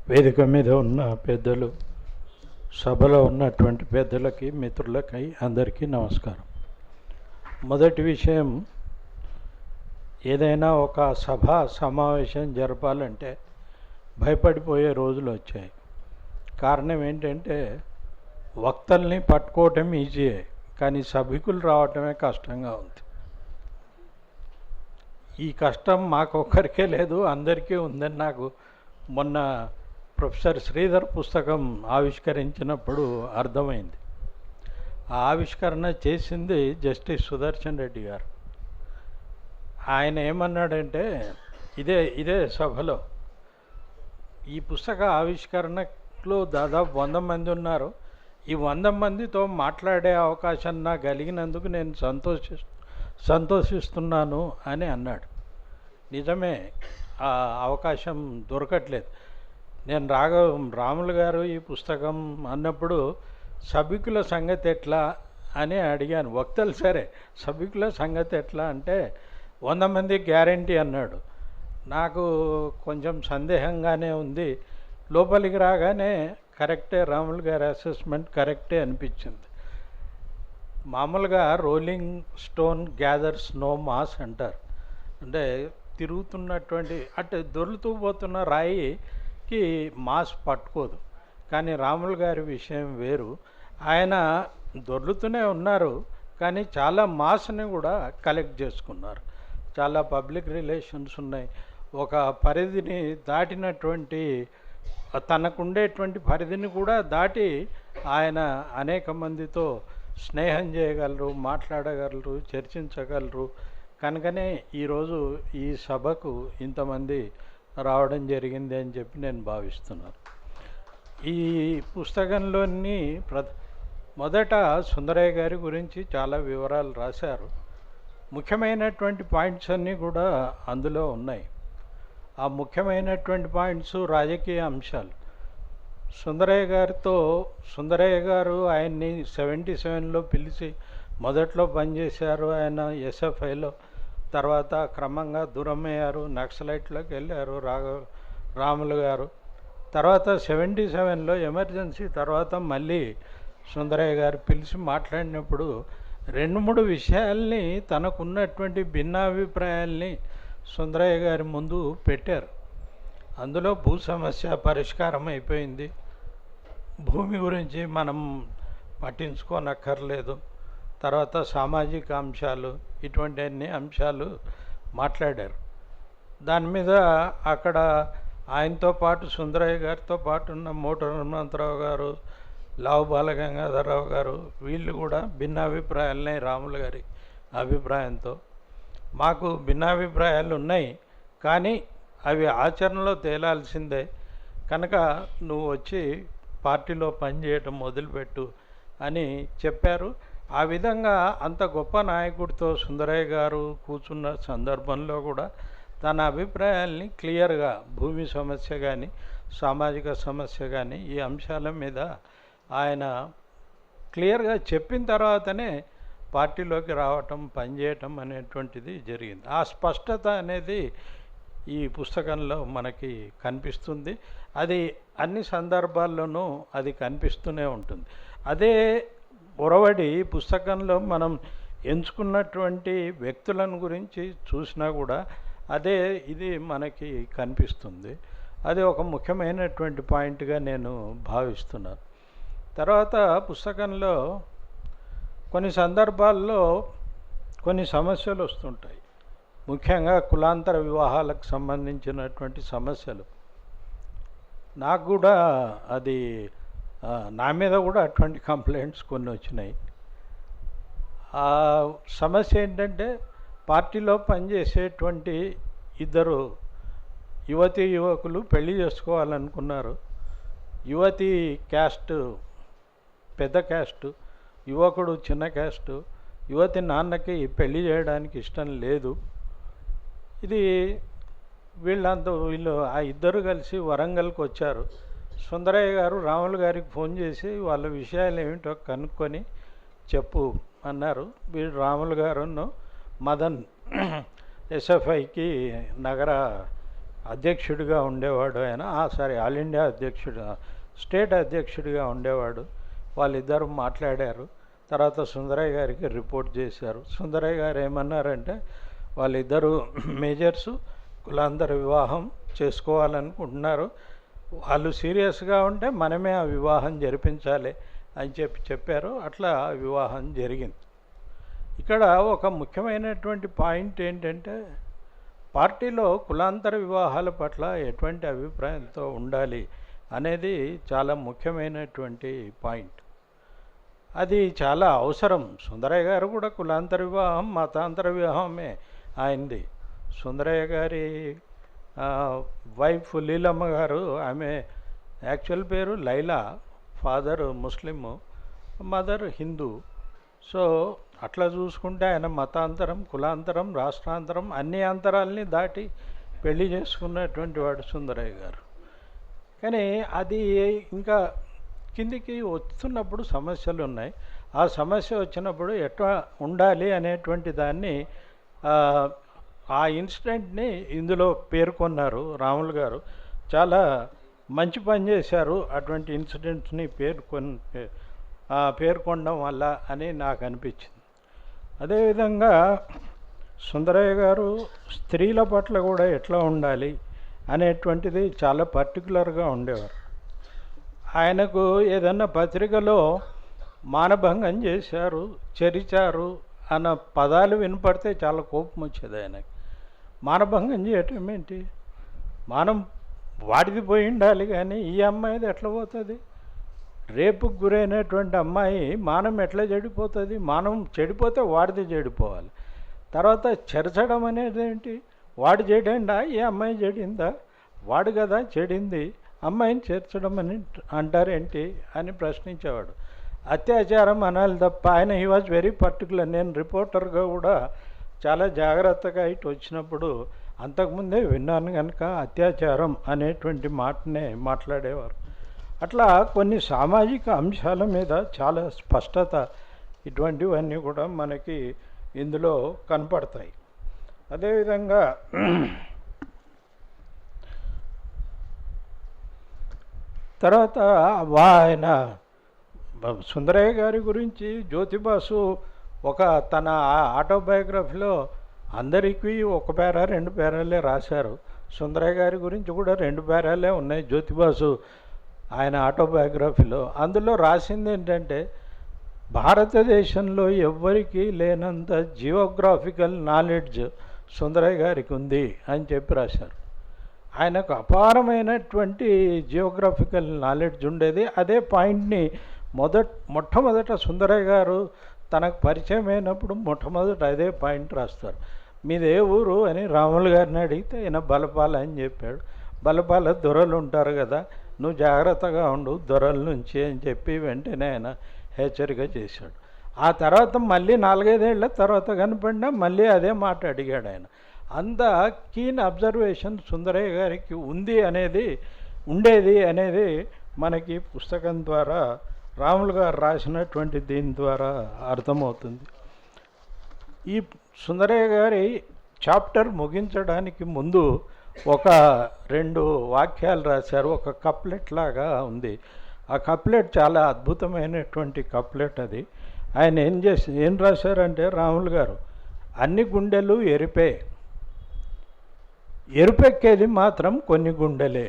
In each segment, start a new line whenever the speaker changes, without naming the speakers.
వేదిక మీద ఉన్న పెద్దలు, సభలో ఉన్నటువంటి పెద్దలకి, మిత్రులకి అందరికీ నమస్కారం. మొదటి విషయం, ఏదైనా ఒక సభా సమావేశం జరపాలంటే భయపడిపోయే రోజులు వచ్చాయి. కారణం ఏంటంటే వక్తల్ని పట్టుకోవటం ఈజీయే, కానీ సభికులు రావటమే కష్టంగా ఉంది. ఈ కష్టం మాకొక్కరికే లేదు, అందరికీ ఉందని నాకు మొన్న ప్రొఫెసర్ శ్రీధర్ పుస్తకం ఆవిష్కరించినప్పుడు అర్థమైంది. ఆ ఆవిష్కరణ చేసింది జస్టిస్ సుదర్శన్ రెడ్డి గారు. ఆయన ఏమన్నాడంటే, ఇదే సభలో ఈ పుస్తక ఆవిష్కరణలో దాదాపు 100 మంది ఉన్నారు. ఈ 100 మందితో మాట్లాడే అవకాశం నాకు కలిగినందుకు నేను సంతోషిస్తున్నాను అని అన్నాడు. నిజమే, ఆ అవకాశం దొరకట్లేదు. నేను రాములు గారు ఈ పుస్తకం అన్నప్పుడు సభికుల సంగతి ఎట్లా అని అడిగాను. వక్తలు సరే, సభికుల సంగతి ఎట్లా అంటే 100 మంది గ్యారంటీ అన్నాడు. నాకు కొంచెం సందేహంగానే ఉంది. లోపలికి రాగానే కరెక్టే, రాములు గారి అసెస్మెంట్ కరెక్టే అనిపించింది. మామూలుగా rolling stone gathers no moss అంటారు. అంటే తిరుగుతున్నటువంటి అంటే దొర్లుతూ పోతున్న రాయికి మాస్ పట్టుకోదు. కానీ రాములు గారి విషయం వేరు. ఆయన దొర్లుతూనే ఉన్నారు, కానీ చాలా మాస్ని కూడా కలెక్ట్ చేసుకున్నారు. చాలా పబ్లిక్ రిలేషన్స్ ఉన్నాయి. ఒక పరిధిని దాటినటువంటి, తనకుండేటువంటి పరిధిని కూడా దాటి ఆయన అనేక మందితో స్నేహం చేయగలరు, మాట్లాడగలరు, చర్చించగలరు. కనుకనే ఈరోజు ఈ సభకు ఇంతమంది రావడం జరిగింది అని చెప్పి నేను భావిస్తున్నాను. ఈ పుస్తకంలోని మొదట సుందరయ్య గారి గురించి చాలా వివరాలు రాశారు. ముఖ్యమైనటువంటి పాయింట్స్ అన్నీ కూడా అందులో ఉన్నాయి. ఆ ముఖ్యమైనటువంటి పాయింట్స్ రాజకీయ అంశాలు. సుందరయ్య గారు ఆయన్ని 77లో పిలిచి మొదట్లో పనిచేశారు. ఆయన ఎస్ఎఫ్ఐలో, తర్వాత క్రమంగా దూరం అయ్యారు, నక్సలైట్లోకి వెళ్ళారు రాములు గారు. తర్వాత 77లో ఎమర్జెన్సీ తర్వాత మళ్ళీ సుందరయ్య గారు పిలిచి మాట్లాడినప్పుడు 2-3 విషయాల్ని, తనకున్నటువంటి భిన్నాభిప్రాయాల్ని సుందరయ్య గారి ముందు పెట్టారు. అందులో భూ సమస్య పరిష్కారం అయిపోయింది, భూమి గురించి మనం పట్టించుకోనక్కర్లేదు, తర్వాత సామాజిక అంశాలు, ఇటువంటి అన్ని అంశాలు మాట్లాడారు. దాని మీద అక్కడ ఆయనతో పాటు సుందరయ్య గారితో పాటు ఉన్న మోటూరు హనుమంతరావు గారు, లావు బాలగంగాధరరావు గారు, వీళ్ళు కూడా భిన్నాభిప్రాయాలనే రాములు గారి అభిప్రాయంతో. మాకు భిన్నాభిప్రాయాలు ఉన్నాయి, కానీ అవి ఆచరణలో తేలాల్సిందే. కనుక నువ్వు వచ్చి పార్టీలో పనిచేయటం మొదలుపెట్టు అని చెప్పారు. ఆ విధంగా అంత గొప్ప నాయకుడితో సుందరయ్య గారు కూర్చున్న సందర్భంలో కూడా తన అభిప్రాయాల్ని క్లియర్గా, భూమి సమస్య కానీ, సామాజిక సమస్య కానీ, ఈ అంశాల మీద ఆయన క్లియర్గా చెప్పిన తర్వాతనే పార్టీలోకి రావటం, పనిచేయటం అనేటువంటిది జరిగింది. ఆ స్పష్టత అనేది ఈ పుస్తకంలో మనకి కనిపిస్తుంది. అది అన్ని సందర్భాల్లోనూ అది కనిపిస్తూనే ఉంటుంది. అదే ఒరవడి పుస్తకంలో మనం ఎంచుకున్నటువంటి వ్యక్తులను గురించి చూసినా కూడా ఇది మనకి కనిపిస్తుంది. అది ఒక ముఖ్యమైనటువంటి పాయింట్గా నేను భావిస్తున్నాను. తర్వాత పుస్తకంలో కొన్ని సందర్భాల్లో కొన్ని సమస్యలు వస్తుంటాయి. ముఖ్యంగా కులాంతర వివాహాలకు సంబంధించినటువంటి సమస్యలు. నాకు కూడా అది నా మీద కూడా అటువంటి కంప్లైంట్స్ కొన్ని వచ్చినాయి. ఆ సమస్య ఏంటంటే, పార్టీలో పనిచేసేటువంటి 2 యువకులు పెళ్లి చేసుకోవాలనుకున్నారు. యువతి క్యాస్ట్ పెద్ద క్యాస్టు, యువకుడు చిన్న క్యాస్టు. యువతి నాన్నకి పెళ్లి చేయడానికి ఇష్టం లేదు. వీళ్ళు ఆ 2 కలిసి వరంగల్కి వచ్చారు. సుందరయ్య గారు రాములు గారికి ఫోన్ చేసి వాళ్ళ విషయాలు ఏమిటో కనుక్కొని చెప్పు అన్నారు. వీళ్ళు రాములు గారును మదన్ ఎస్ఎఫ్ఐకి నగర అధ్యక్షుడిగా ఉండేవాడు ఆయన. సారీ, ఆల్ ఇండియా అధ్యక్షుడు, స్టేట్ అధ్యక్షుడిగా ఉండేవాడు. వాళ్ళిద్దరు మాట్లాడారు. తర్వాత సుందరయ్య గారికి రిపోర్ట్ చేశారు. సుందరయ్య గారు ఏమన్నారంటే, వాళ్ళిద్దరూ మేజర్సు కులాంతర వివాహం చేసుకోవాలనుకుంటున్నారు, వాళ్ళు సీరియస్గా ఉంటే మనమే ఆ వివాహం జరిపించాలి అని చెప్పారు. అట్లా వివాహం జరిగింది. ఇక్కడ ఒక ముఖ్యమైనటువంటి పాయింట్ ఏంటంటే, పార్టీలో కులాంతర వివాహాల పట్ల ఎటువంటి అభిప్రాయంతో ఉండాలి అనేది చాలా ముఖ్యమైనటువంటి పాయింట్. అది చాలా అవసరం. సుందరయ్య గారు కూడా కులాంతర వివాహం, మతాంతర వివాహమే ఆయనది. సుందరయ్య గారి వైఫ్ లీలమ్మ గారు, ఆమె యాక్చువల్ పేరు Laila, father Muslim, mother Hindu. So అట్లా చూసుకుంటే ఆయన మతాంతరం, కులాంతరం, రాష్ట్రాంతరం అన్ని అంతరాలని దాటి పెళ్లి చేసుకున్నటువంటి వాడు సుందరయ్య గారు. కానీ అది ఇంకా కిందికి వస్తున్నప్పుడు సమస్యలు ఉన్నాయి. ఆ సమస్య వచ్చినప్పుడు ఎట్లా ఉండాలి అనేటువంటి దాన్ని, ఆ ఇన్సిడెంట్ని ఇందులో పేర్కొన్నారు రాములు గారు. చాలా మంచి పని చేశారు అటువంటి ఇన్సిడెంట్స్ని పేర్కొనడం వల్ల అని నాకు అనిపించింది. అదేవిధంగా సుందరయ్య గారు స్త్రీల పట్ల కూడా ఎట్లా ఉండాలి అనేటువంటిది చాలా పర్టికులర్గా ఉండేవారు. ఆయనకు ఏదన్నా పత్రికలో మానభంగం చేశారు, చెరిచారు అన్న పదాలు వినపడితే చాలా కోపం వచ్చేది ఆయనకి. మానభంగం చేయటం ఏంటి? మానం వాడిది పోయి ఉండాలి, కానీ ఈ అమ్మాయిది ఎట్లా పోతుంది? రేపుకు గురైనటువంటి అమ్మాయి మానం ఎట్లా చెడిపోతుంది? మానం చెడిపోతే వాడిది చెడిపోవాలి. తర్వాత చెరచడం అనేది ఏంటి? వాడు చెడిండా, ఈ అమ్మాయి చెడిందా? వాడు కదా చెడింది, అమ్మాయిని చేర్చడం అని అంటారేంటి అని ప్రశ్నించేవాడు. అత్యాచారం అనాలి తప్ప ఆయన హీ వాజ్ వెరీ పర్టికులర్. నేను రిపోర్టర్గా కూడా చాలా జాగ్రత్తగా ఇటు వచ్చినప్పుడు అంతకుముందే విన్నాను కనుక అత్యాచారం అనేటువంటి మాటనే మాట్లాడేవారు. అట్లా కొన్ని సామాజిక అంశాల మీద చాలా స్పష్టత, ఇటువంటివన్నీ కూడా మనకి ఇందులో కనపడతాయి. అదేవిధంగా తర్వాత ఆయన సుందరయ్య గారి గురించి జ్యోతిబాసు ఒక తన ఆటోబయోగ్రఫీలో అందరికీ ఒక పేరా 2 పేరాలే రాశారు. సుందరయ్య గారి గురించి కూడా 2 పేరాలే ఉన్నాయి జ్యోతిబాసు ఆయన ఆటోబయోగ్రఫీలో. అందులో రాసింది ఏంటంటే, భారతదేశంలో ఎవ్వరికీ లేనంత జియోగ్రాఫికల్ నాలెడ్జ్ సుందరయ్య గారికి ఉంది అని చెప్పి రాశారు. ఆయనకు అపారమైనటువంటి జియోగ్రాఫికల్ నాలెడ్జ్ ఉండేది. అదే పాయింట్ని మొట్టమొదట సుందరయ్య గారు తనకు పరిచయం అయినప్పుడు మొట్టమొదట అదే పాయింట్ రాస్తారు. మీదే ఊరు అని రాములు గారిని అడిగితే ఆయన బలపాల అని చెప్పాడు. బలపాల దొరలు ఉంటారు కదా, నువ్వు జాగ్రత్తగా ఉండు దొరల నుంచి అని చెప్పి వెంటనే ఆయన హెచ్చరిక చేశాడు. ఆ తర్వాత మళ్ళీ 4-5 ఏళ్ల తర్వాత కనపడినా మళ్ళీ అదే మాట అడిగాడు ఆయన. అంత కీన్ అబ్జర్వేషన్ సుందరయ్య గారికి ఉండేది అనేది మనకి పుస్తకం ద్వారా, రాములు గారు రాసినటువంటి దీని ద్వారా అర్థమవుతుంది. ఈ సుందరయ్య గారి చాప్టర్ ముగించడానికి ముందు ఒక 2 వాక్యాలు రాశారు. ఒక కప్లెట్ లాగా ఉంది. ఆ కప్లెట్ చాలా అద్భుతమైనటువంటి కప్లెట్ అది. ఆయన ఏం రాశారంటే, రాములు గారు, అన్ని గుండెలు ఎరుపెక్కేది మాత్రం కొన్ని గుండెలే.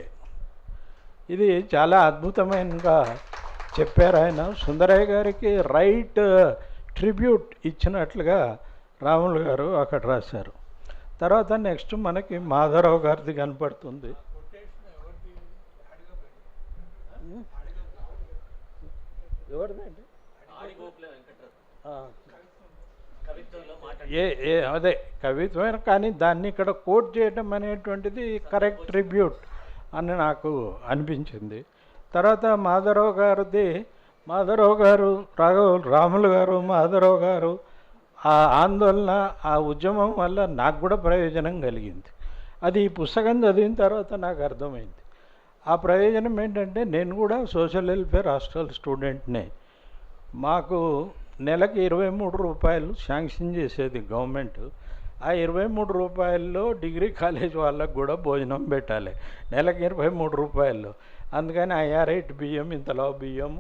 ఇది చాలా అద్భుతమైనగా చెప్పారు ఆయన. సుందరయ్య గారికి రైట్ ట్రిబ్యూట్ ఇచ్చినట్లుగా రాములు గారు అక్కడ రాశారు. తర్వాత నెక్స్ట్ మనకి మాధవరావు గారిది కనపడుతుంది. ఎవరిదండి? అదే కవిత్వం, కానీ దాన్ని ఇక్కడ కోట్ చేయడం అనేటువంటిది కరెక్ట్ ట్రిబ్యూట్ అని నాకు అనిపించింది. తర్వాత మాధవరావు గారు రాములు గారు, మాధవరావు గారు ఆ ఆందోళన, ఆ ఉద్యమం వల్ల నాకు కూడా ప్రయోజనం కలిగింది. అది ఈ పుస్తకం చదివిన తర్వాత నాకు అర్థమైంది. ఆ ప్రయోజనం ఏంటంటే, నేను కూడా సోషల్ వెల్ఫేర్ హాస్టల్ స్టూడెంట్నే. మాకు నెలకి 23 రూపాయలు శాంక్షన్ చేసేది గవర్నమెంట్. ఆ 23 రూపాయల్లో డిగ్రీ కాలేజ్ వాళ్ళకు కూడా భోజనం పెట్టాలి, నెలకి 23 రూపాయలు. అందుకని ఐఆర్ఐట్ బియ్యం, ఇంతలో బియ్యం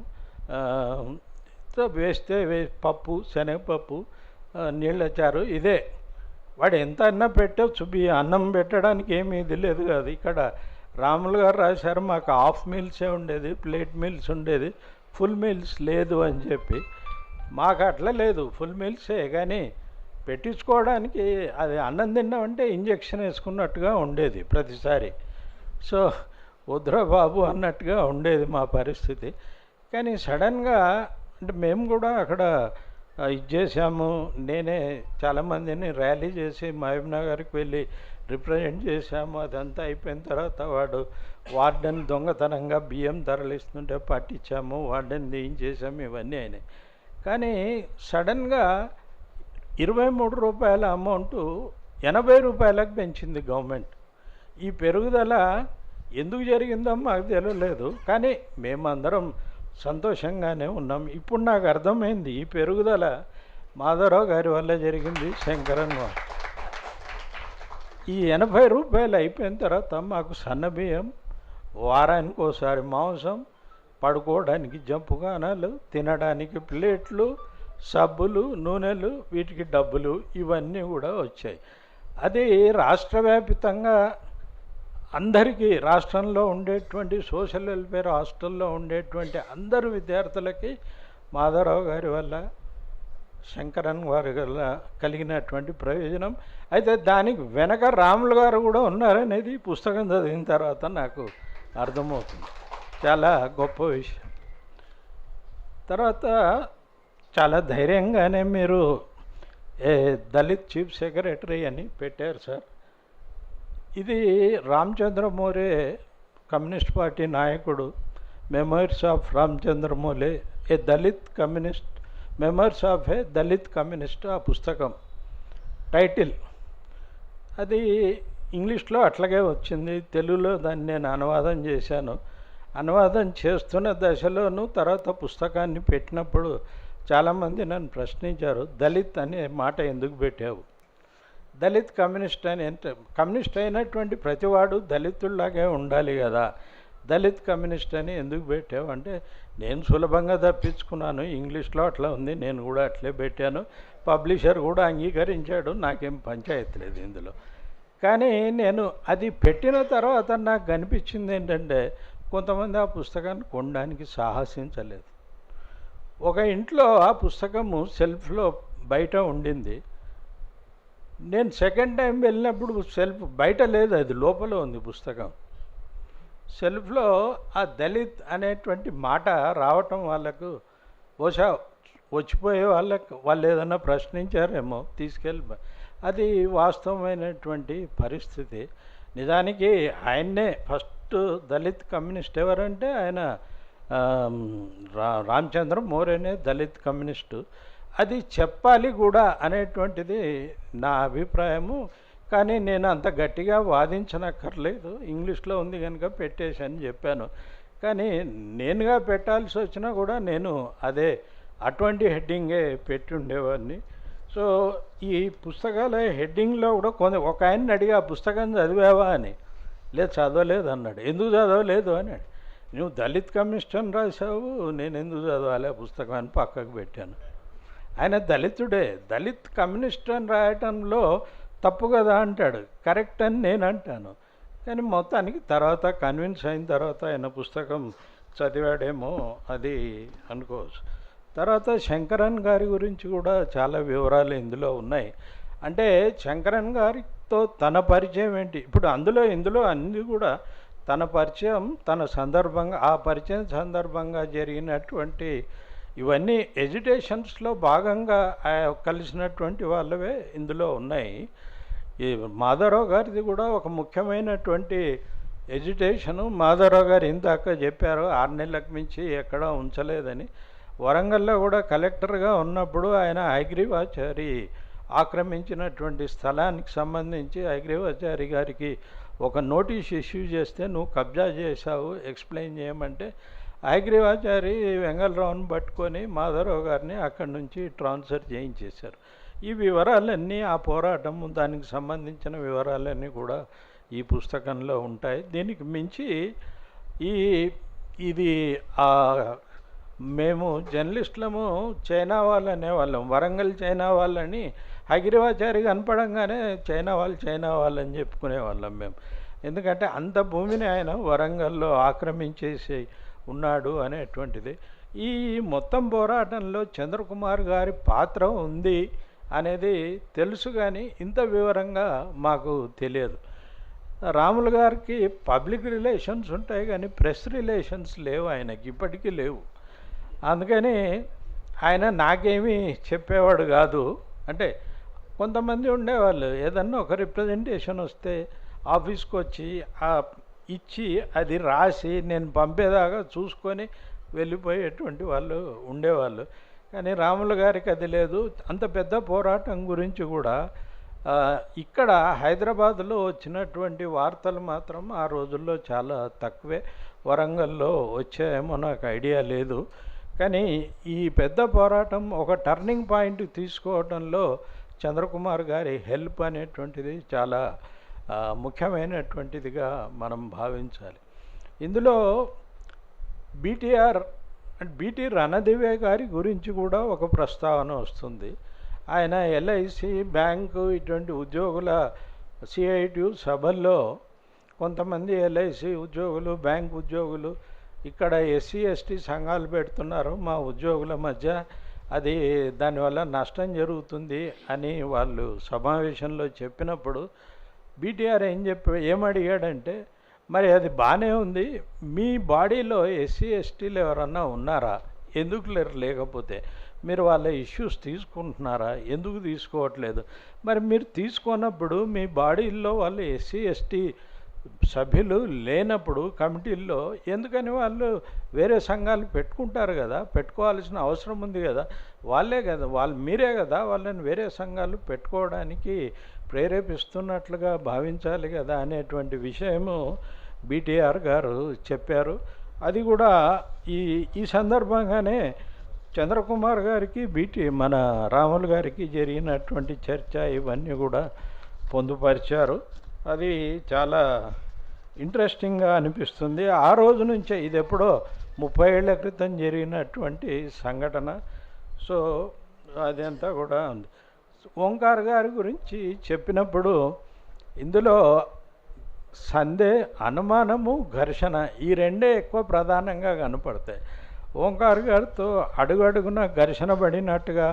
వేస్తే పప్పు, శనగపప్పు, నీళ్ళచారు, ఇదే. వాడు ఎంత అన్నం పెట్టవచ్చు, అన్నం పెట్టడానికి ఏమీ ఇది లేదు కాదు. ఇక్కడ రాములు గారు రాశారు, మాకు హాఫ్ మీల్సే ఉండేది, ప్లేట్ మీల్స్ ఉండేది, ఫుల్ మీల్స్ లేదు అని చెప్పి. మాకు అట్లా లేదు, ఫుల్ మీల్సే. కానీ పెట్టించుకోవడానికి అది అన్నం తిన్నామంటే ఇంజక్షన్ వేసుకున్నట్టుగా ఉండేది ప్రతిసారి. సో వద్దురా బాబు అన్నట్టుగా ఉండేది మా పరిస్థితి. కానీ సడన్గా అంటే మేము కూడా అక్కడ ఇది చేసాము. నేనే చాలామందిని ర్యాలీ చేసి మహబూబ్నగర్కి వెళ్ళి రిప్రజెంట్ చేశాము. అదంతా అయిపోయిన తర్వాత వాడు వార్డెన్ దొంగతనంగా బియ్యం తరలిస్తుంటే పట్టించాము, వార్డెన్ చేసాము, ఇవన్నీ అయినాయి. కానీ సడన్గా 23 రూపాయల అమౌంటు 80 రూపాయలకు పెంచింది గవర్నమెంట్. ఈ పెరుగుదల ఎందుకు జరిగిందో మాకు తెలియలేదు, కానీ మేమందరం సంతోషంగానే ఉన్నాం. ఇప్పుడు నాకు అర్థమైంది, ఈ పెరుగుదల మాధవరావు గారి వల్ల జరిగింది, శంకరన్ వల్ల. ఈ 80 రూపాయలు అయిపోయిన తర్వాత మాకు సన్నబియ్యం, వారానికి ఒకసారి మాంసం, పడుకోవడానికి జంపుగానాలు, తినడానికి ప్లేట్లు, సబ్బులు, నూనెలు, వీటికి డబ్బులు, ఇవన్నీ కూడా వచ్చాయి. అది రాష్ట్ర వ్యాప్తంగా అందరికీ, రాష్ట్రంలో ఉండేటువంటి సోషల్ వెల్ఫేర్ హాస్టల్లో ఉండేటువంటి అందరు విద్యార్థులకి మాధవరావు గారి వల్ల, శంకరన్ వారి వల్ల కలిగినటువంటి ప్రయోజనం. అయితే దానికి వెనక రాములు గారు కూడా ఉన్నారనేది పుస్తకం చదివిన తర్వాత నాకు అర్థమవుతుంది. చాలా గొప్ప విషయం. తర్వాత చాలా ధైర్యంగానే మీరు దళిత్ చీఫ్ సెక్రటరీ అని పెట్టారు సార్. ఇది రామచంద్ర మోరే, కమ్యూనిస్ట్ పార్టీ నాయకుడు, memoirs of Ramachandra More a Dalit communist, memoirs of a Dalit communist, ఆ పుస్తకం టైటిల్. అది ఇంగ్లీష్లో అట్లాగే వచ్చింది, తెలుగులో దాన్ని నేను అనువాదం చేశాను. అనువాదం చేస్తున్న దశలోనూ తర్వాత పుస్తకాన్ని పెట్టినప్పుడు చాలామంది నన్ను ప్రశ్నించారు, దళిత్ అనే మాట ఎందుకు పెట్టావు, దళిత్ కమ్యూనిస్ట్ అని. అంటే కమ్యూనిస్ట్ అయినటువంటి ప్రతివాడు దళితుల్లాగే ఉండాలి కదా, దళిత్ కమ్యూనిస్ట్ అని ఎందుకు పెట్టావు అంటే, నేను సులభంగా తప్పించుకున్నాను, ఇంగ్లీష్లో అట్లా ఉంది, నేను కూడా అట్లే పెట్టాను, పబ్లిషర్ కూడా అంగీకరించాడు, నాకేం పంచాయతీ లేదు ఇందులో. కానీ నేను అది పెట్టిన తర్వాత నాకు కనిపించింది ఏంటంటే, కొంతమంది ఆ పుస్తకాన్ని కొనడానికి సాహసించలేదు. ఒక ఇంట్లో ఆ పుస్తకము సెల్ఫ్లో బయట ఉండింది. నేను సెకండ్ టైం వెళ్ళినప్పుడు సెల్ఫ్ బయట లేదు, అది లోపల ఉంది పుస్తకం. సెల్ఫ్లో ఆ దళిత్ అనేటువంటి మాట రావటం వాళ్ళకు, బహుశా వచ్చిపోయే వాళ్ళు ఏదన్నా ప్రశ్నించారేమో తీసుకెళ్ళి. అది వాస్తవమైనటువంటి పరిస్థితి. నిజానికి ఆయన్నే ఫస్ట్ దళిత్ కమ్యూనిస్ట్ ఎవరంటే ఆయన రామచంద్ర మోరేనే దళిత్ కమ్యూనిస్టు. అది చెప్పాలి కూడా అనేటువంటిది నా అభిప్రాయము. కానీ నేను అంత గట్టిగా వాదించనక్కర్లేదు, ఇంగ్లీష్లో ఉంది కనుక పెట్టేసి అని చెప్పాను. కానీ నేనుగా పెట్టాల్సి వచ్చినా కూడా నేను అదే అటువంటి హెడ్డింగే పెట్టి ఉండేవాడిని. సో ఈ పుస్తకాల హెడ్డింగ్లో కూడా ఒక ఆయన్ని అడిగి, ఆ పుస్తకం చదివావా అని. లేదు చదవలేదు అన్నాడు. ఎందుకు చదవలేదు అని. నువ్వు దళిత్ కమ్యూనిస్ట్ అని రాసావు, నేను ఎందుకు చదవాలి ఆ పుస్తకం అని పక్కకు పెట్టాను. ఆయన దళితుడే, దళిత్ కమ్యూనిస్ట్ అని రాయటంలో తప్పు కదా అంటాడు, కరెక్ట్ అని నేను అంటాను. కానీ మొత్తానికి తర్వాత కన్విన్స్ అయిన తర్వాత ఆయన పుస్తకం చదివాడేమో అది అనుకోవచ్చు. తర్వాత శంకరన్ గారి గురించి కూడా చాలా వివరాలు ఇందులో ఉన్నాయి. అంటే శంకరన్ గారితో తన పరిచయం ఏంటి, ఇప్పుడు ఇందులో అన్నీ కూడా తన పరిచయం, తన సందర్భంగా, ఆ పరిచయం సందర్భంగా జరిగినటువంటి ఇవన్నీ ఎడ్యుకేషన్స్లో భాగంగా కలిసినటువంటి వాళ్ళవే ఇందులో ఉన్నాయి. ఈ మాధవరావు గారిది కూడా ఒక ముఖ్యమైనటువంటి ఎడ్యుకేషను. మాధవరావు గారు ఇందాక చెప్పారు 6 నెలలకు మించి ఎక్కడా ఉంచలేదని. వరంగల్లో కూడా కలెక్టర్గా ఉన్నప్పుడు ఆయన హయగ్రీవాచారి ఆక్రమించినటువంటి స్థలానికి సంబంధించి హయగ్రీవాచారి గారికి ఒక నోటీస్ ఇష్యూ చేస్తే, నువ్వు కబ్జా చేశావు ఎక్స్ప్లెయిన్ చేయమంటే, హయగ్రీవాచారి వెంగళరావుని పట్టుకొని మాధవరావు గారిని అక్కడి నుంచి ట్రాన్స్ఫర్ చేయించేశారు. ఈ వివరాలన్నీ ఆ పోరాటము దానికి సంబంధించిన వివరాలన్నీ కూడా ఈ పుస్తకంలో ఉంటాయి. దీనికి మించి ఈ ఇది మేము జర్నలిస్టులము చైనా వాళ్ళు అనేవాళ్ళం. వరంగల్ చైనా వాళ్ళని హగిరివాచారి కనపడంగానే చైనా వాళ్ళు అని చెప్పుకునేవాళ్ళం మేము. ఎందుకంటే అంత భూమిని ఆయన వరంగల్లో ఆక్రమించేసి ఉన్నాడు అనేటువంటిది. ఈ మొత్తం పోరాటంలో చంద్రకుమార్ గారి పాత్ర ఉంది అనేది తెలుసు, కానీ ఇంత వివరంగా మాకు తెలియదు. రాములు గారికి పబ్లిక్ రిలేషన్స్ ఉంటాయి కానీ ప్రెస్ రిలేషన్స్ లేవు, ఆయనకి ఇప్పటికీ లేవు. అందుకని ఆయన నాకేమీ చెప్పేవాడు కాదు. అంటే కొంతమంది ఉండేవాళ్ళు, ఏదన్నా ఒక రిప్రజెంటేషన్ వస్తే ఆఫీస్కి వచ్చి ఇచ్చి అది రాసి నేను పంపేదాకా చూసుకొని వెళ్ళిపోయేటువంటి వాళ్ళు ఉండేవాళ్ళు. కానీ రాములు గారికి అది లేదు. అంత పెద్ద పోరాటం గురించి కూడా ఇక్కడ హైదరాబాద్లో వచ్చినటువంటి వార్తలు మాత్రం ఆ రోజుల్లో చాలా తక్కువే. వరంగల్లో వచ్చాయేమో నాకు ఐడియా లేదు. కానీ ఈ పెద్ద పోరాటం ఒక టర్నింగ్ పాయింట్ తీసుకోవడంలో చంద్రకుమార్ గారి హెల్ప్ అనేటువంటిది చాలా ముఖ్యమైనటువంటిదిగా మనం భావించాలి. ఇందులో బీటీ రణదివే గారి గురించి కూడా ఒక ప్రస్తావన వస్తుంది. ఆయన ఎల్ఐసి బ్యాంకు ఇటువంటి ఉద్యోగుల సిఐటియు సభల్లో కొంతమంది ఎల్ఐసి ఉద్యోగులు, బ్యాంక్ ఉద్యోగులు ఇక్కడ ఎస్సీ ఎస్టీ సంఘాలు పెడుతున్నారు మా ఉద్యోగుల మధ్య, అది దానివల్ల నష్టం జరుగుతుంది అని వాళ్ళు సమావేశంలో చెప్పినప్పుడు బీటీఆర్ ఏమడిగాడంటే, మరి అది బాగానే ఉంది, మీ బాడీలో ఎస్సీ ఎస్టీలు ఎవరన్నా ఉన్నారా, ఎందుకు లేకపోతే మీరు వాళ్ళ ఇష్యూస్ తీసుకుంటున్నారా, ఎందుకు తీసుకోవట్లేదు, మరి మీరు తీసుకున్నప్పుడు మీ బాడీల్లో వాళ్ళు ఎస్సీ ఎస్టీ సభ్యులు లేనప్పుడు కమిటీల్లో ఎందుకని వాళ్ళు వేరే సంఘాలు పెట్టుకుంటారు కదా, పెట్టుకోవాల్సిన అవసరం ఉంది కదా, మీరే కదా వాళ్ళని వేరే సంఘాలు పెట్టుకోవడానికి ప్రేరేపిస్తున్నట్లుగా భావించాలి కదా అనేటువంటి విషయము బీటీఆర్ గారు చెప్పారు. అది కూడా ఈ సందర్భంగానే చంద్రకుమార్ గారికి మన రాములు గారికి జరిగినటువంటి చర్చ ఇవన్నీ కూడా పొందుపరిచారు. అది చాలా ఇంట్రెస్టింగ్గా అనిపిస్తుంది. ఆ రోజు నుంచే, ఇది ఎప్పుడో 30 ఏళ్ల క్రితం జరిగినటువంటి సంఘటన. సో అదంతా కూడా ఉంది. ఓంకార్ గారి గురించి చెప్పినప్పుడు ఇందులో అనుమానము, ఘర్షణ ఈ రెండే ఎక్కువ ప్రధానంగా కనపడతాయి. ఓంకార్ గారితో అడుగడుగున ఘర్షణ పడినట్టుగా,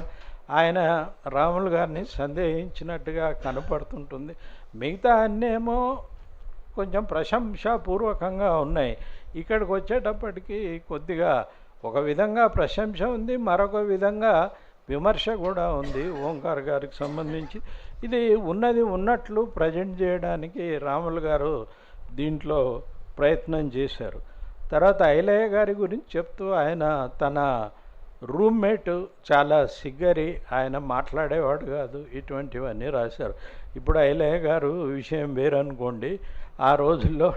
ఆయన రాములు గారిని సందేహించినట్టుగా కనపడుతుంటుంది. మిగతా అన్నేమో కొంచెం ప్రశంసాపూర్వకంగా ఉన్నాయి. ఇక్కడికి వచ్చేటప్పటికి కొద్దిగా ఒక విధంగా ప్రశంస ఉంది, మరొక విధంగా విమర్శ కూడా ఉంది ఓంకార్ గారికి సంబంధించి. ఇది ఉన్నది ఉన్నట్లు ప్రజెంట్ చేయడానికి రాములు గారు దీంట్లో ప్రయత్నం చేశారు. తర్వాత ఐలయ్య గారి గురించి చెప్తూ, ఆయన తన రూమ్మేటు చాలా సిగ్గరి, ఆయన మాట్లాడేవాడు కాదు, ఇటువంటివన్నీ రాశారు. ఇప్పుడు ఐలయ్య గారు విషయం వేరనుకోండి, ఆ రోజుల్లో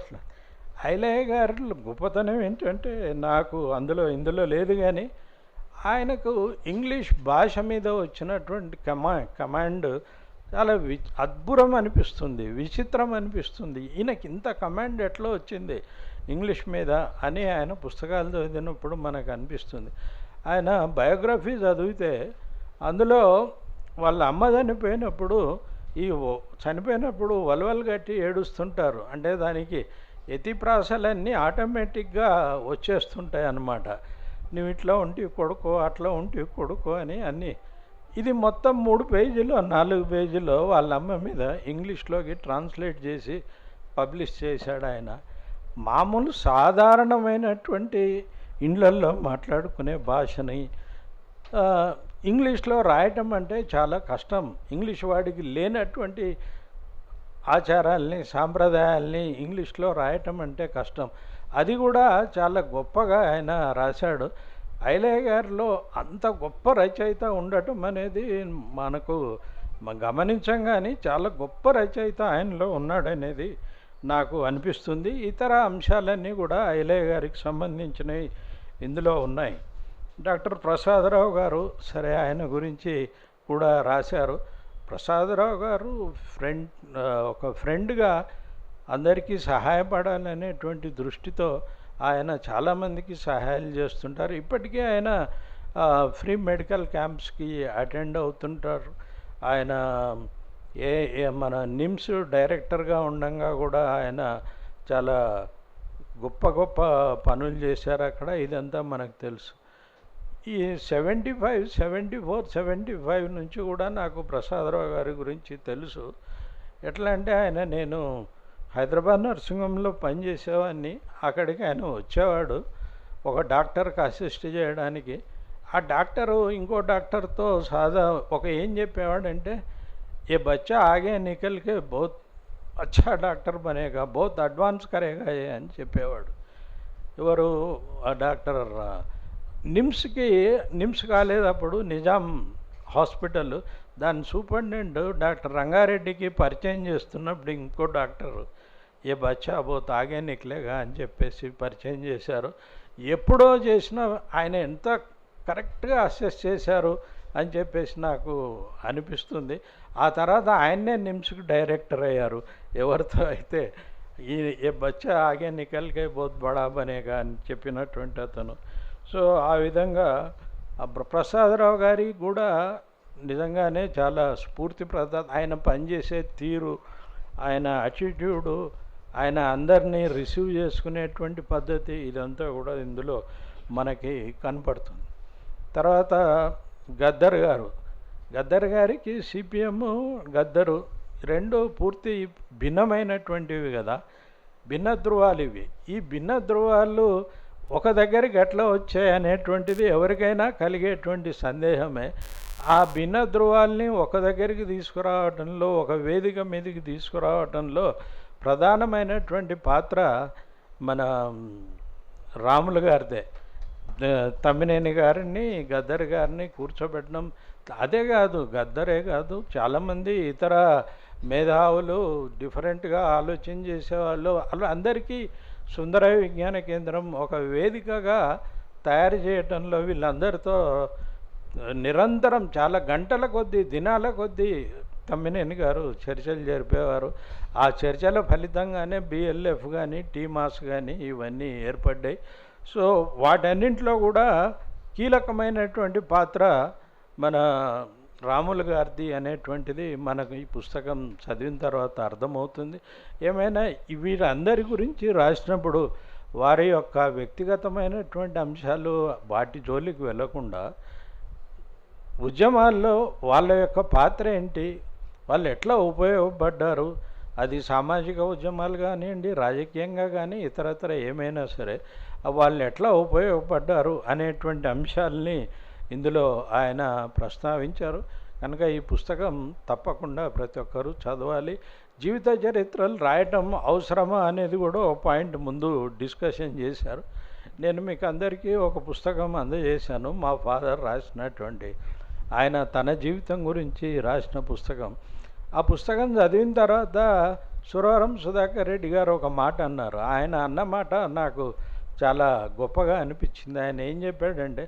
ఐలయ్య గారి గొప్పతనం ఏంటంటే, నాకు ఇందులో లేదు కానీ ఆయనకు ఇంగ్లీష్ భాష మీద వచ్చినటువంటి కమాండ్ చాలా అద్భుతం అనిపిస్తుంది, విచిత్రం అనిపిస్తుంది. ఈయనకి ఇంత కమాండ్ ఎట్లా వచ్చింది ఇంగ్లీష్ మీద అని ఆయన పుస్తకాలు చదివినప్పుడు మనకు అనిపిస్తుంది. ఆయన బయోగ్రఫీ చదివితే అందులో వాళ్ళ అమ్మ చనిపోయినప్పుడు వలవలు కట్టి ఏడుస్తుంటారు. అంటే దానికి యతిప్రాసలన్నీ ఆటోమేటిక్గా వచ్చేస్తుంటాయి అన్నమాట. నువ్వు ఇట్లా ఉంటే కొడుకో, అట్లా ఉంటే కొడుకో అని అన్నీ. ఇది మొత్తం 3 పేజీలో 4 పేజీలో వాళ్ళ అమ్మ మీద ఇంగ్లీష్లోకి ట్రాన్స్లేట్ చేసి పబ్లిష్ చేశాడు ఆయన. మామూలు సాధారణమైనటువంటి ఇండ్లల్లో మాట్లాడుకునే భాషని ఇంగ్లీష్లో రాయటం అంటే చాలా కష్టం. ఇంగ్లీష్ వాడికి లేనటువంటి ఆచారాల్ని, సాంప్రదాయాల్ని ఇంగ్లీష్లో రాయటం అంటే కష్టం. అది కూడా చాలా గొప్పగా ఆయన రాశాడు. ఐలయ్య గారిలో అంత గొప్ప రచయిత ఉండటం అనేది మనకు గమనించం, కానీ చాలా గొప్ప రచయిత ఆయనలో ఉన్నాడనేది నాకు అనిపిస్తుంది. ఇతర అంశాలన్నీ కూడా ఐలయ్య గారికి సంబంధించినవి ఇందులో ఉన్నాయి. డాక్టర్ ప్రసాదరావు గారు, సరే ఆయన గురించి కూడా రాశారు. ప్రసాదరావు గారు ఒక ఫ్రెండ్గా అందరికీ సహాయపడాలనేటువంటి దృష్టితో ఆయన చాలామందికి సహాయాలు చేస్తుంటారు. ఇప్పటికీ ఆయన ఫ్రీ మెడికల్ క్యాంప్స్కి అటెండ్ అవుతుంటారు. ఆయన మన నిమ్స్ డైరెక్టర్గా ఉండగా కూడా ఆయన చాలా గొప్ప గొప్ప పనులు చేశారు అక్కడ. ఇదంతా మనకు తెలుసు. ఈ 75 నుంచి కూడా నాకు ప్రసాదరావు గారి గురించి తెలుసు. ఎట్లా అంటే నేను హైదరాబాద్ నర్సింగ్ పనిచేసేవాడిని. అక్కడికి ఆయన వచ్చేవాడు ఒక డాక్టర్కి అసిస్ట్ చేయడానికి. ఆ డాక్టరు ఇంకో డాక్టర్తో ఏం చెప్పేవాడంటే, ఏ బచ్చా ఆగే నికల్కే బహుత్ అచ్చా డాక్టర్ బనేగా, బహుత్ అడ్వాన్స్ కరేగా అని చెప్పేవాడు. ఎవరు ఆ డాక్టర్? నిమ్స్ కాలేదు అప్పుడు, నిజాం హాస్పిటల్. దాని సూపరింటెండెంట్ డాక్టర్ రంగారెడ్డికి పరిచయం చేస్తున్నప్పుడు ఇంకో డాక్టరు ఏ బచ్చా బహుత్ ఆగే నికలేగా అని చెప్పేసి పరిచయం చేశారు. ఎప్పుడో చేసినా ఆయన ఎంత కరెక్ట్గా అసెస్ చేశారు అని చెప్పేసి నాకు అనిపిస్తుంది. ఆ తర్వాత ఆయన్నే నిమ్స్కి డైరెక్టర్ అయ్యారు. ఎవరితో అయితే ఏ బచ్చా ఆగే నికల్కే బహుత్ బడా బనేగా అని చెప్పినటువంటి అతను. సో ఆ విధంగా ప్రసాదరావు గారి కూడా నిజంగానే చాలా స్ఫూర్తిప్రదాత. ఆయన పనిచేసే తీరు, ఆయన యాటిట్యూడు, ఆయన అందరినీ రిసీవ్ చేసుకునేటువంటి పద్ధతి, ఇదంతా కూడా ఇందులో మనకి కనపడుతుంది. తర్వాత గద్దర్ గారికి సిపిఎం, గద్దరు రెండు పూర్తి భిన్నమైనటువంటివి కదా, భిన్న ధృవాలు ఇవి. ఈ భిన్న ధృవాలు ఒక దగ్గరికి ఎట్లా వచ్చాయి అనేటువంటిది ఎవరికైనా కలిగేటువంటి సందేహమే. ఆ భిన్న ధృవాల్ని ఒక దగ్గరికి తీసుకురావడంలో, ఒక వేదిక మీదకి తీసుకురావడంలో ప్రధానమైనటువంటి పాత్ర మన రాములు గారిదే. తమ్మినేని గారిని, గద్దర్ గారిని కూర్చోబెట్టడం, అదే కాదు, గద్దరే కాదు, చాలామంది ఇతర మేధావులు, డిఫరెంట్గా ఆలోచన చేసేవాళ్ళు, అందరికీ సుందరయ్య విజ్ఞాన కేంద్రం ఒక వేదికగా తయారు చేయడంలో వీళ్ళందరితో నిరంతరం చాలా గంటల కొద్దీ, దినాల కొద్దీ తమ్మినేని గారు చర్చలు జరిపేవారు. ఆ చర్చల ఫలితంగానే బిఎల్ఎఫ్ కానీ, టీమాస్ కానీ ఇవన్నీ ఏర్పడ్డాయి. సో వాటన్నింటిలో కూడా కీలకమైనటువంటి పాత్ర మన రాములు గారిది అనేటువంటిది మనకు ఈ పుస్తకం చదివిన తర్వాత అర్థమవుతుంది. ఏమైనా వీరందరి గురించి రాసినప్పుడు వారి యొక్క వ్యక్తిగతమైనటువంటి అంశాలు వాటి జోలికి వెళ్ళకుండా ఉద్యమాల్లో వాళ్ళ యొక్క పాత్ర ఏంటి, వాళ్ళు ఎట్లా ఉపయోగపడ్డారు, అది సామాజిక ఉద్యమాలు కానివ్వండి, రాజకీయంగా కానీ ఇతరత్ర ఏమైనా సరే వాళ్ళు ఎట్లా ఉపయోగపడ్డారు అనేటువంటి అంశాలని ఇందులో ఆయన ప్రస్తావించారు. కనుక ఈ పుస్తకం తప్పకుండా ప్రతి ఒక్కరూ చదవాలి. జీవిత చరిత్రలు రాయటం అవసరమా అనేది కూడా ఒక పాయింట్ ముందు డిస్కషన్ చేశారు. నేను మీకు అందరికీ ఒక పుస్తకం అందజేశాను, మా ఫాదర్ రాసినటువంటి, ఆయన తన జీవితం గురించి రాసిన పుస్తకం. ఆ పుస్తకం చదివిన తర్వాత సురవరం సుధాకర్ రెడ్డి గారు ఒక మాట అన్నారు. ఆయన అన్నమాట నాకు చాలా గొప్పగా అనిపించింది. ఆయన ఏం చెప్పాడంటే,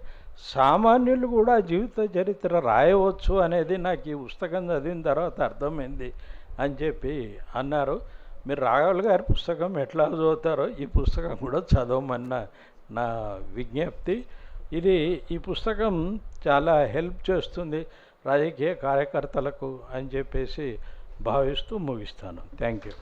సామాన్యులు కూడా జీవిత చరిత్ర రాయవచ్చు అనేది నాకు ఈ పుస్తకం చదివిన తర్వాత అర్థమైంది అని చెప్పి అన్నారు. మీరు రాఘవులు గారి పుస్తకం ఎట్లా చదువుతారో ఈ పుస్తకం కూడా చదవమన్న నా విజ్ఞప్తి. ఈ పుస్తకం చాలా హెల్ప్ చేస్తుంది రాజకీయ కార్యకర్తలకు అని చెప్పేసి భావిస్తూ ముగిస్తాను. Thank you.